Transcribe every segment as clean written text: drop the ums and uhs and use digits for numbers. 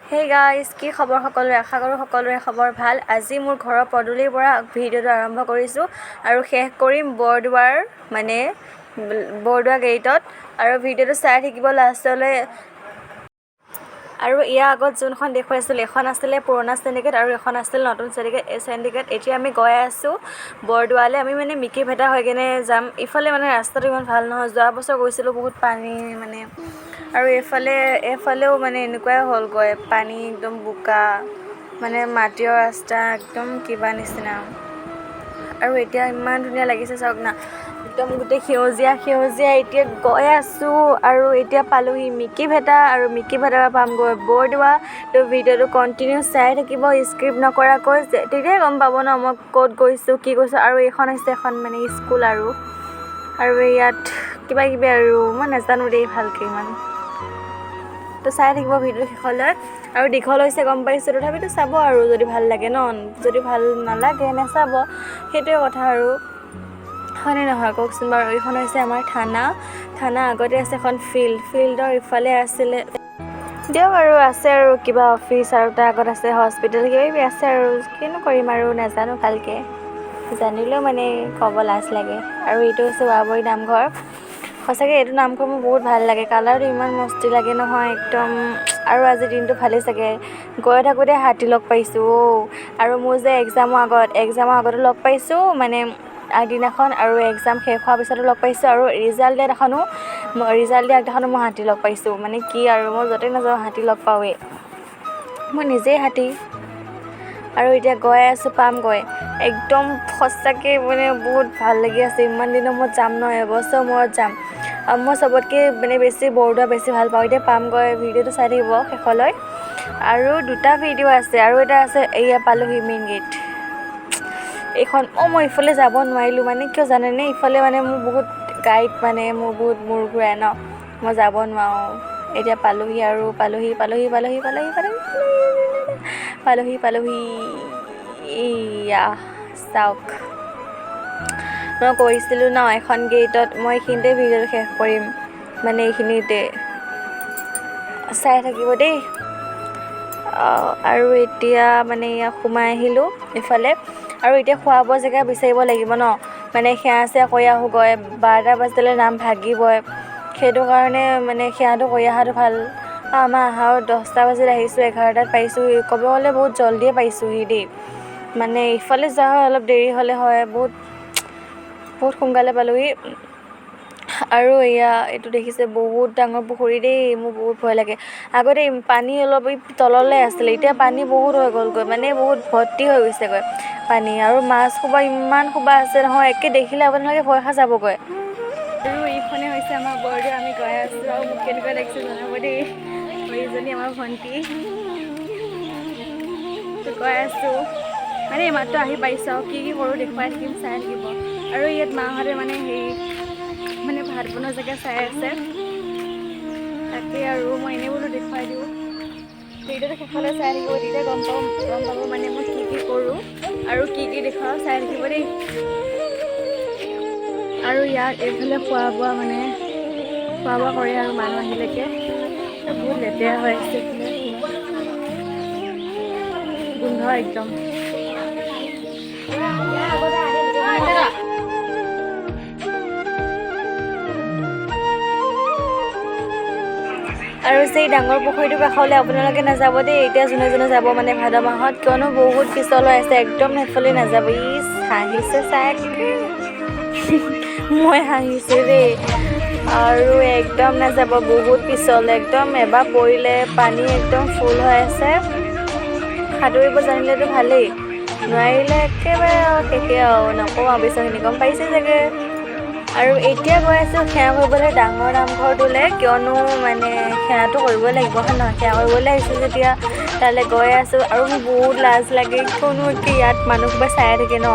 Hey guys, কি খবৰ সকলোৰে আশা কৰোঁ সকলোৰে খবৰ ভাল। আজি মোৰ ঘৰৰ পদূলিৰ পৰা ভিডিঅ'টো আৰম্ভ কৰিছোঁ আৰু শেষ কৰিম বৰদোৱা গেটত আৰু ভিডিঅ'টো চাই থাকিব লাষ্টলৈ। আৰু ইয়াৰ আগত যোনখন দেখুৱাইছিলোঁ এখন আছিলে পুৰণা চেণ্ডিকেট আৰু এখন আছিল নতুন চেণ্ডিকেট। এতিয়া আমি গৈ আছোঁ বৰদোৱালৈ। আমি মিকি ভেটা হৈ কেনে যাম। ইফালে ৰাস্তাটো ইমান ভাল নহয়, যোৱা বছৰ গৈছিলোঁ বহুত পানী আৰু এফালেও এনেকুৱাই হ'লগৈ, পানী একদম বোকা মাটিৰ ৰাস্তা একদম কিবা নিচিনা। আৰু এতিয়া ইমান ধুনীয়া লাগিছে চাওক না, একদম গোটেই সেউজীয়া এতিয়া গৈ আছোঁ আৰু এতিয়া পালোহি মিকি ভেটা আৰু মিকি ভেটাৰ পৰা পামগৈ বৰদোৱা। তো ভিডিঅ'টো কণ্টিনিউ চাই থাকিব স্কিপ নকৰাকৈ, তেতিয়াই গম পাব ন মই ক'ত গৈছোঁ কি কৈছোঁ। আৰু এইখন হৈছে এখন স্কুল আৰু ইয়াত কিবা কিবি আৰু মই নাজানো দেই ভালকৈ ইমান। তো চাই থাকিব ভিডিঅ'টো শেষলৈ। আৰু দীঘল হৈছে গম পাইছোঁ, তথাপিতো চাব আৰু যদি ভাল লাগে ন, যদি ভাল নালাগে নাচাব, সেইটোৱে কথা আৰু হয়নে নহয় কওকচোন বাৰু। এইখন হৈছে আমাৰ থানা আগতে আছে এখন ফিল্ডৰ ইফালে আছিলে দিয়ক আৰু আছে আৰু কিবা অফিচ আৰু তাৰ আগত আছে হস্পিটেল, কিবা কিবি আছে আৰু কিনো কৰিম আৰু নাজানো ভালকৈ, জানিলেও ক'ব লাজ লাগে। আৰু এইটো হৈছে বাবৰি নামঘৰ। সঁচাকৈ এইটো নামঘৰ মোৰ বহুত ভাল লাগে, কালাৰটো ইমান মস্তি লাগে নহয় একদম। আৰু আজিৰ দিনটো ভালেই চাগে, গৈ থাকোঁতে হাতী লগ পাইছোঁ আৰু মোৰ যে এক্সামৰ আগতো লগ পাইছোঁ আগদিনাখন, আৰু এক্সাম শেষ হোৱাৰ পিছতো লগ পাইছোঁ, আৰু ৰিজাল্ট দিয়া আগদিনাখনো মই হাতী লগ পাইছোঁ। কি আৰু মই য'তে নাযাওঁ হাতী লগ পাওঁৱেই, মই নিজেই হাতী। আৰু এতিয়া গৈ আছোঁ পামগৈ একদম সঁচাকৈ বহুত ভাল লাগি আছে। ইমান দিনৰ মূৰত যাম ন, এবছৰ মূৰত যাম। মই চবতকৈ বেছি বৰদোৱা বেছি ভাল পাওঁ। এতিয়া পামগৈ, ভিডিঅ'টো চাই থাকিব শেষলৈ। আৰু দুটা ভিডিঅ' আছে, আৰু এটা আছে এয়া পালোহি মেইন গেট এইখন। মই ইফালে যাব নোৱাৰিলোঁ কিয় জানেনে, ইফালে মোৰ বহুত গাইড মোৰ বহুত মূৰ ঘূৰাই ন, মই যাব নোৱাৰোঁ। এতিয়া পালোহি আৰু পালোহি এয়া চাওক, মই কৈছিলোঁ ন এখন গেটত মই এইখিনিতে ভিডিঅ'টো শেষ কৰিম, এইখিনিতে চাই থাকিব দেই। আৰু এতিয়া ইয়াত সোমাই আহিলোঁ ইফালে, আৰু এতিয়া খোৱা বোৱা জেগা বিচাৰিব লাগিব ন, সেৱা চেৱা কৰি আহোঁগৈ, 12টা বাজিলে নাম ভাগিবই, সেইটো কাৰণে সেৱাটো কৰি অহাটো ভাল। আমাৰ আহাও 10টা বাজিত আহিছোঁ, 11টাত পাইছোঁহি, ক'ব গ'লে বহুত জল্দিয়ে পাইছোঁহি দেই। ইফালে যোৱা হয় অলপ দেৰি হ'লে হয়, বহুত সোনকালে পালোহি। আৰু এইটো দেখিছে বহুত ডাঙৰ পুখুৰী দেই, মোৰ বহুত ভয় লাগে। আগতে পানী অলপ তললৈ আছিলে, এতিয়া পানী বহুত হৈ গ'লগৈ, বহুত ভৰ্তি হৈ গৈছেগৈ পানী। আৰু মাছ ইমান সোপা আছে নহয়, একে দেখিলে আপোনালোকে ভয় খাই যাবগৈ। আৰু এইখনে হৈছে আমাৰ বৰদোৱা, আমি গৈ আছোঁ আৰু মোক কেনেকুৱা লাগিছে জনাব দেই। এইজনী আমাৰ ভণ্টি, গৈ আছোঁ মাত্ৰ আহি পাইছোঁ আৰু কি কৰোঁ দেখুৱাই থাকিম, চাই থাকিব। আৰু ইয়াত মাহঁতে ভাত বনোৱা জেগা চাই আছে, তাকে আৰু মই এনেই বোলো দেখুৱাই দিওঁ। ভিডিঅ'টো শেষলৈ চাই থাকিব, তেতিয়া গম পাব মই কি কৰোঁ আৰু কি দেখুৱাওঁ, চাই থাকিব দেই। আৰু ইয়াত এইফালে খোৱা বোৱা কৰে আৰু মানুহ আহিলেকে, বহুত লেতেৰা হৈ আছে গোন্ধ একদম। আৰু সেই ডাঙৰ পুখুৰীটোৰ কাষলৈ আপোনালোকে নাযাব দেই, এতিয়া যোনে যাব ভাদ মাহত, কিয়নো বহুত পিছল হৈ আছে, একদম সেইফালে নাযাব। হাঁহিছে চাই মই হাঁহিছোঁ দেই। আৰু একদম নাযাব, বহুত পিছল একদম, এবাৰ পৰিলে পানী একদম ফুল হৈ আছে। সাঁতুৰিব জানিলেতো ভালেই, নোৱাৰিলে একেবাৰে শেষেই আৰু, নকওঁ আৰু পিছৰখিনি গম পাইছে চাগে। আৰু এতিয়া গৈ আছোঁ সেৱা কৰিবলৈ ডাঙৰ নামঘৰটোলৈ, কিয়নো সেৱাটো কৰিবই লাগিব হয় নহয়, সেৱা কৰিবলৈ আহিছোঁ যেতিয়া তালৈ গৈ আছোঁ। আৰু মোৰ বহুত লাজ লাগে, কিয়নো ইয়াত মানুহবোৰে চাই থাকে ন,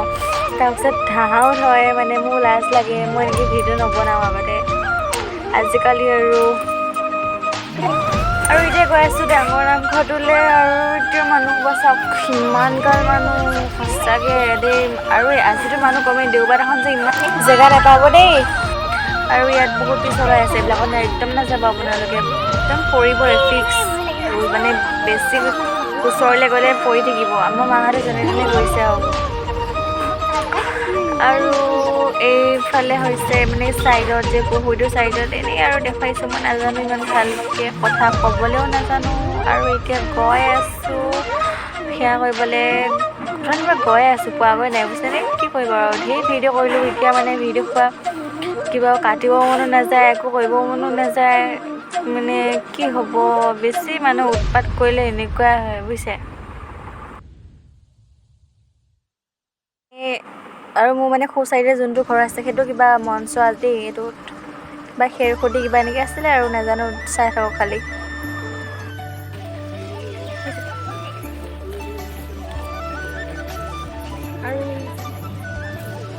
তাৰপিছত হাঁহাও ধৰে, মোৰ লাজ লাগে, মই এনেকৈ ভিডিঅ' নবনাওঁ আগতে, আজিকালি আৰু এতিয়া গৈ আছোঁ ডাঙৰ নামঘৰটোলৈ। আৰু এতিয়া মানুহবোৰ চাওক, ইমান গাল মানুহ সঁচাকৈ দেই। আৰু আজিতো মানুহ কমেই, দেওবাৰ দিনাখন যে ইমান জেগা নাপাব দেই। আৰু ইয়াত বহুত পিছল হৈ আছে, এইবিলাকত একদম নাযাব আপোনালোকে, একদম পৰিবই ফিক্স, মানে বেছি ওচৰলৈ গ'লে পৰি থাকিব। আমাৰ মাহঁতে যেনে তেনে গৈছে আৰু এইফালে হৈছে মানে ছাইডত যে পুখুৰীটোৰ ছাইডত এনেই আৰু দেখুৱাইছোঁ। মই নাজানো ইমান ভালকৈ, কথা ক'বলৈও নাজানো। আৰু এতিয়া গৈ আছোঁ সেয়া কৰিবলৈ, প্ৰথমৰ পৰা গৈ আছোঁ, পোৱাগৈ নাই বুজিছেনে। কি কৰিব আৰু ধেৰ ভিডিঅ' কৰিলোঁ। এতিয়া মানে ভিডিঅ' খোৱা কিবা কাটিব মনো নাযায়, একো কৰিব মনো নাযায়। মানে কি হ'ব, বেছি মানুহ উৎপাত কৰিলে এনেকুৱাই হয় বুজিছে। আৰু মোৰ মানে সোঁ চাইডে যোনটো ঘৰ আছে সেইটো কিবা মঞ্চ দেই, এইটোত কিবা খেৰ খুটি কিবা এনেকৈ আছিলে আৰু নাজানো, চাই থাকক খালি।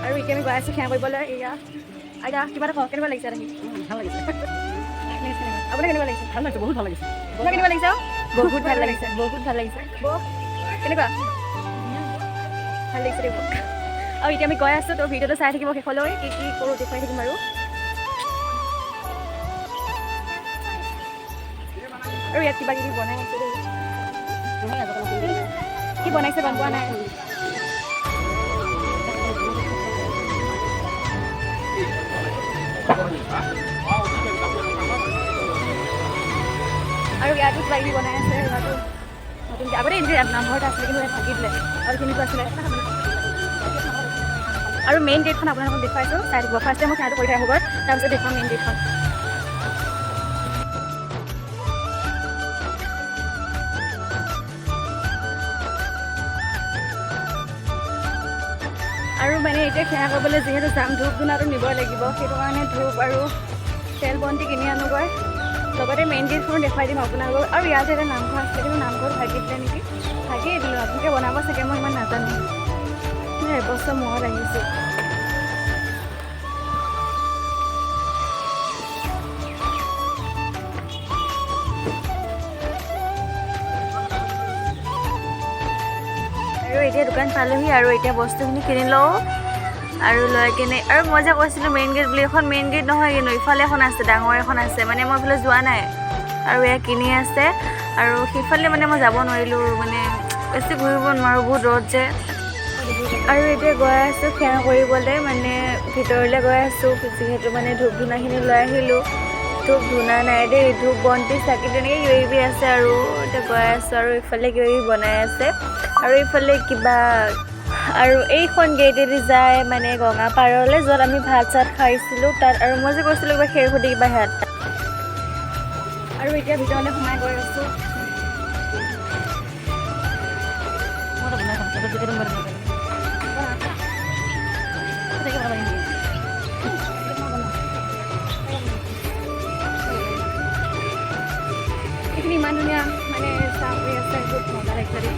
আৰু এতিয়া আমি গৈ আছোঁ সেৱা কৰিবলৈ। এয়া আইতা কিবা এটা কওক, কেনেকুৱা লাগিছে আহি? ভাল লাগিছে। আপোনাৰ কেনেকুৱা লাগিছে? ভাল লাগিছে, বহুত ভাল লাগিছে। আপোনাৰ কেনেকুৱা লাগিছে? বহুত ভাল লাগিছে, বহুত ভাল লাগিছে। কেনেকুৱা? ভাল লাগিছে দেই। আৰু এতিয়া আমি গৈ আছোঁ, তো ভিডিঅ'টো চাই থাকিব শেষলৈ, কি কি কৰোঁ দেখুৱাই থাকিম আৰু ইয়াত কিবা কিবি বনাই আছে দেই। কি বনাইছে গম পোৱা নাই। আৰু ইয়াতো কিবা কিবি বনাই আছে। ইয়াতো নতুনকৈ আগতে এনেকৈ নামঘৰত আছিলে, কিন্তু ইয়াত ভাগি দিলে। আৰু কেনেকুৱা আছিলে আৰু মেইন গেটখন আপোনালোকক দেখুৱাইছোঁ, চাই থাকিব। ফাৰ্ষ্ট টাইম মই সেৱাটো কৰি থাকোঁ, তাৰপিছত দেখুৱাম মেইন গেটখন। আৰু মানে এতিয়া সেৱা কৰিবলৈ যিহেতু যাম, ধূপ ধূনাটো নিবই লাগিব, সেইটো কাৰণে ধূপ আৰু তেল বন্তি কিনি আনোগৈ। লগতে মেইন গেটখনো দেখুৱাই দিম আপোনালোকক। আৰু ইয়াত এটা নামঘৰ আছিলে, কিন্তু নামঘৰত ভাগি দিলে নেকি, ভাগিয়ে দিলোঁ। নতুনকৈ বনাব চাগে, মই ইমান নাজানো। এবছৰ মূৰত আহিছোঁ। আৰু এতিয়া দোকান পালোহি, আৰু এতিয়া বস্তুখিনি কিনি লওঁ আৰু লৈ কিনে, আৰু মই যে কৈছিলোঁ মেইন গেট বুলি, এখন মেইন গেট নহয় কিন্তু ইফালে এখন আছে, ডাঙৰ এখন আছে। মানে মই এইফালে যোৱা নাই আৰু এয়া কিনি আছে। আৰু সেইফালে মানে মই যাব নোৱাৰিলোঁ, মানে বেছি ঘূৰিব নোৱাৰোঁ, বহুত ৰ'দ যে। আৰু এতিয়া গৈ আছোঁ সেৱা কৰিবলৈ, মানে ভিতৰলৈ গৈ আছোঁ, যিহেতু মানে ধূপ ধূনাখিনি লৈ আহিলোঁ। ধূপ ধূনা নাই দেই, ধূপ বন্তি চাকি তেনেকৈ কিবা কিবি আছে। আৰু এতিয়া গৈ আছোঁ, আৰু ইফালে কিবা কিবি বনাই আছে। আৰু এইফালে কিবা, আৰু এইখন গেটেদি যায় মানে গঙাপাৰলৈ, য'ত আমি ভাত চাত খাইছিলোঁ তাত। আৰু মই যে কৈছিলোঁ কিবা খেৰ খুটি কিবা হেয়াত। আৰু এতিয়া ভিতৰলৈ সোমাই গৈ আছোঁ। এইখিনি ইমান ধুনীয়া মানে চাহ কৰি আছে, বহুত মজা লাগিছে দেই।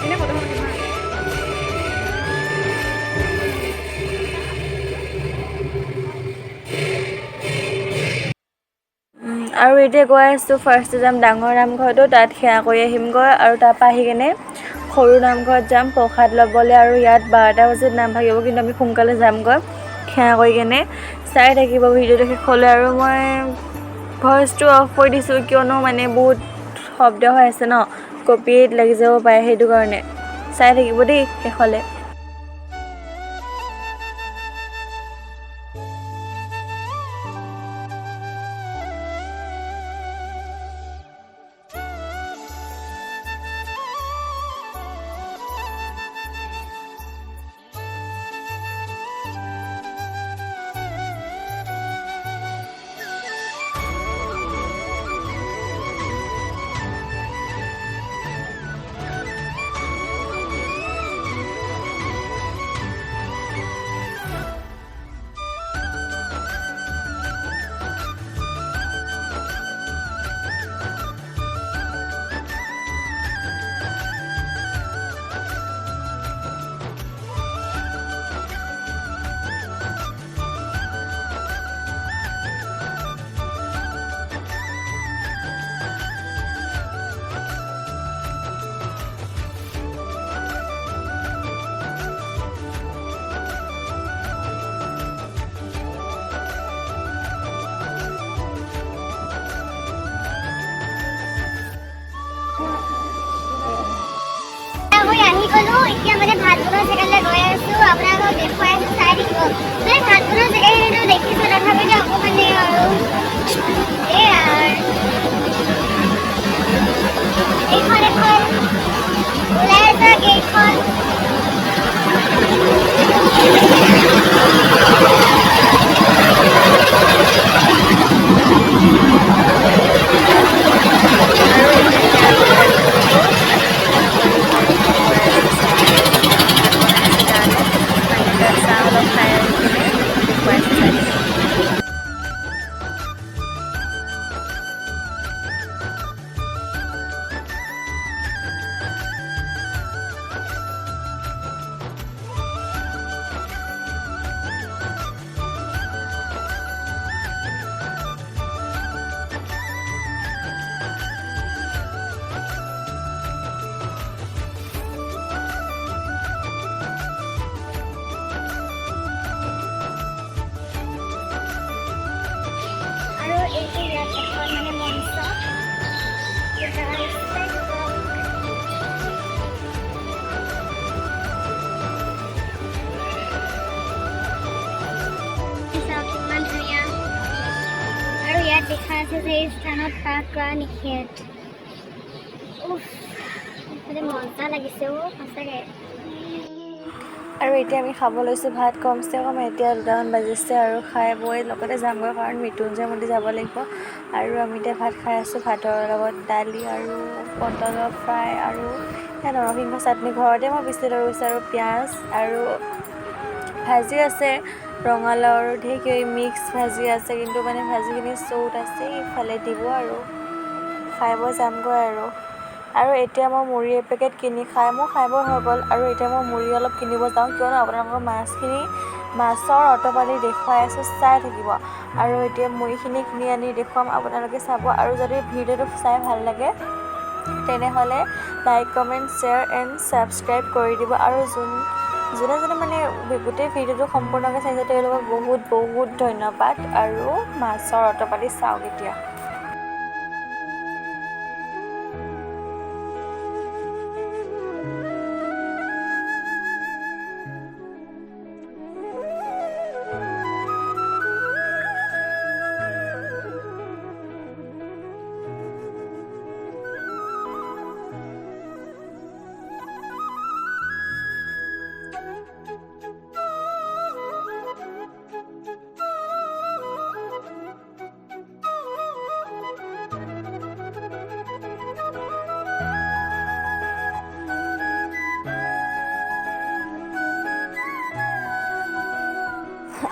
এনে ফটো আৰু এতিয়া গৈ আছোঁ, ফাৰ্ষ্টে যাম ডাঙৰ নামঘৰটো, তাত সেৱা কৰি আহিমগৈ। আৰু তাৰপৰা আহি কেনে সৰু নামঘৰত যাম প্ৰসাদ ল'বলৈ। আৰু ইয়াত 12টা বজাত নাম ভাগিব, কিন্তু আমি সোনকালে যামগৈ সেৱা কৰি কেনে। চাই থাকিব ভিডিঅ'টো শেষলৈ। আৰু মই ভইচটো অফ কৰি দিছোঁ, কিয়নো মানে বহুত শব্দ হৈ আছে ন, কপিৰাইট লাগি যাব পাৰে, সেইটো কাৰণে। চাই থাকিব দেই শেষলৈ। হৈ আহি গ'লো এতিয়া মানে ভাত বনোৱা জেগালৈ গৈ আছোঁ আপোনালোকক দেখুৱাই আছোঁ চাই থাকিব মানে ভাত বনোৱা জেগাখিনিতো দেখিছোঁ তথাপিতো অকণমান আৰু এইখন এখন ওলাই যোৱা গেটখন আৰু এইটো ইয়াত এখন মানে মঞ্চ কিমান ধুনীয়া আৰু ইয়াত দেখা আছে যে এই স্থানত পাক কৰা নিষেধ মানে মজা লাগিছে সঁচাকৈ আৰু এতিয়া আমি খাব লৈছোঁ ভাত কমচে কম এতিয়া 2টামান বাজিছে আৰু খাই বৈ লগতে যামগৈ কাৰণ মৃত্যুঞ্জয় মন্দিৰ যাব লাগিব আৰু আমি এতিয়া ভাত খাই আছোঁ ভাতৰ লগত দালি আৰু পটলৰ ফ্ৰাই আৰু নৰসিংহ চাটনি ঘৰতে মই পিচি লৈ গৈছোঁ আৰু পিঁয়াজ আৰু ভাজি আছে ৰঙালাও আৰু ঢেৰ কিবা মিক্স ভাজি আছে কিন্তু মানে ভাজিখিনি চৌত আছে ইফালে দিব আৰু খাই বৈ যামগৈ আৰু এতিয়া মই মুড়ি এপেকেট কিনি মোৰ খাই বৈ হৈ গ'ল আৰু এতিয়া মই মুড়ি অলপ কিনিব যাওঁ কিয়নো আপোনালোকৰ মাছৰ অটপালি দেখুৱাই আছোঁ চাই থাকিব আৰু এতিয়া মুড়িখিনি কিনি আনি দেখুৱাম আপোনালোকে চাব আৰু যদি ভিডিঅ'টো চাই ভাল লাগে তেনেহ'লে like comment share and subscribe কৰি দিব আৰু যোনে মানে গোটেই ভিডিঅ'টো সম্পূৰ্ণকৈ চাইছে তেওঁলোকক বহুত বহুত ধন্যবাদ আৰু মাছৰ অটপালি চাওক এতিয়া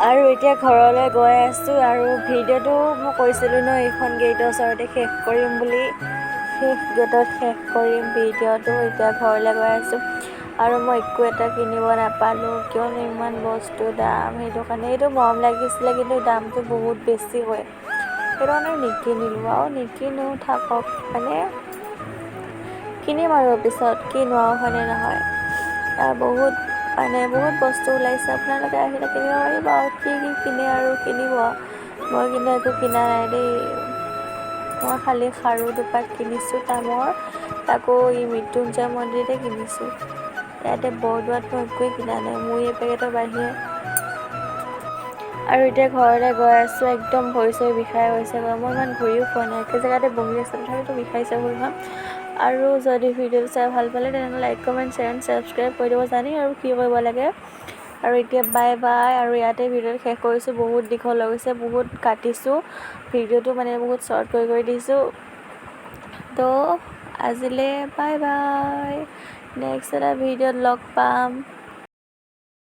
আৰু এতিয়া ঘৰলৈ গৈ আছোঁ আৰু ভিডিঅ'টো মই কৈছিলোঁ ন এইখন গেটৰ ওচৰতে শেষ কৰিম বুলি শেষ গেটত শেষ কৰিম ভিডিঅ'টো এতিয়া ঘৰলৈ গৈ আছোঁ আৰু মই একো এটা কিনিব নাপালোঁ কিয়নো ইমান বস্তু দাম সেইটো কাৰণে এইটো মৰম লাগিছিলে কিন্তু দামটো বহুত বেছি হয় সেইটো কাৰণে নিকিনিলোঁ আৰু নিকিনো থাকক মানে কিনিম আৰু পিছত কিনো আৰু হয়নে নহয় বহুত বস্তু ওলাইছে আপোনালোকে আহিলে কিনিব পাৰিব আৰু কি কিনে আৰু কিনিব মই কিন্তু একো কিনা নাই দেই মই খালি খাৰু দুপাত কিনিছোঁ তামৰ তাকো মৃত্যুঞ্জয় মন্দিৰতে কিনিছোঁ ইয়াতে বৰদোৱাত মই একোৱেই কিনা নাই মুড়ি এপেকেটৰ বাহিৰে আৰু এতিয়া ঘৰলৈ গৈ আছোঁ একদম ভৰি চৰি বিষাই গৈছে মই ইমান ঘূৰিও পোৱা নাই একে জেগাতে বহি আছোঁ তথাপিতো বিষাইছে ভৰিখন আৰু যদি ভিডিঅ'টো চাই ভাল পালে তেনেহ'লে like comment share and subscribe কৰি দিব জানি আৰু কি কৰিব লাগে আৰু এতিয়া বাই বাই আৰু ইয়াতে ভিডিঅ'টো শেষ কৰিছোঁ বহুত দীঘল হৈ গৈছে বহুত কাটিছোঁ ভিডিঅ'টো মানে বহুত শ্বৰ্ট কৰি দিছোঁ তো আজিলৈ বাই বাই নেক্সট এটা ভিডিঅ'ত লগ পাম